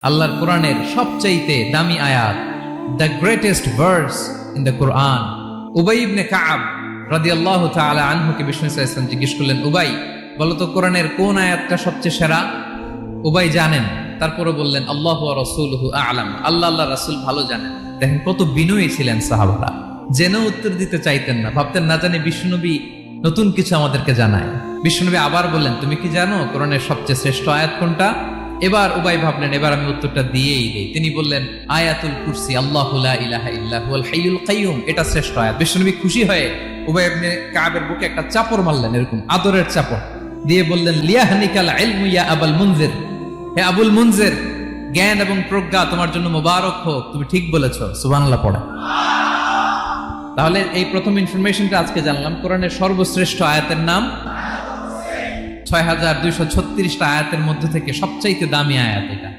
আল্লাহর কোরআনের সবচাইতে দামি আয়াত, the greatest verse in the Quran. Ubay ibn Kab রাদিয়াল্লাহু তাআলা আনহুকে বিষ্ণু সাল্লাল্লাহু আলাইহি ওয়াসাল্লাম জিজ্ঞেস করলেন, উবাই বলো তো কোরআনের কোন আয়াতটা সবচেয়ে সেরা? উবাই জানেন, তারপরে বললেন আল্লাহু ওয়া রাসূলুহু আ'লাম, আল্লাহ রাসূল ভালো জানেন। দেখেন কত বিনয়ী ছিলেন সাহাবারা, জেনেও উত্তর দিতে চাইতেন না, ভাবতেন না জানি বিষ্ণুনবী নতুন কিছু আমাদেরকে জানায়। বিষ্ণুনবী আবার বললেন, তুমি কি জানো কোরআনের সবচেয়ে শ্রেষ্ঠ আয়াত কোনটা? এবার উবাই ভাবলেন এবার আমি উত্তরটা দিয়েই দেই। তিনি বললেন আয়াতুল কুরসি, আল্লাহু লা ইলাহা ইল্লা হুয়াল হাইয়ুল কাইয়ুম, এটা শ্রেষ্ঠ আয়াত। বিষ্ণুনবী খুশি হয়ে উবাই ইবনে কাবের বুকে একটা চাপড় মারলেন, এরকম আদরের চাপড় দিয়ে বললেন, লিয়াহনিকাল ইলমু ইয়া আবুল মুনজির, হে আবুল মুনজির, জ্ঞান এবং প্রজ্ঞা তোমার জন্য মোবারক হোক, তুমি ঠিক বলেছো। সুবহানাল্লাহ পড়া। তাহলে এই প্রথম ইনফরমেশনটা আজকে জানলাম, কোরআনের সর্বশ্রেষ্ঠ আয়াতের নাম 6236টা আয়াতের মধ্যে থেকে সবচাইতে দামি আয়াত এটা।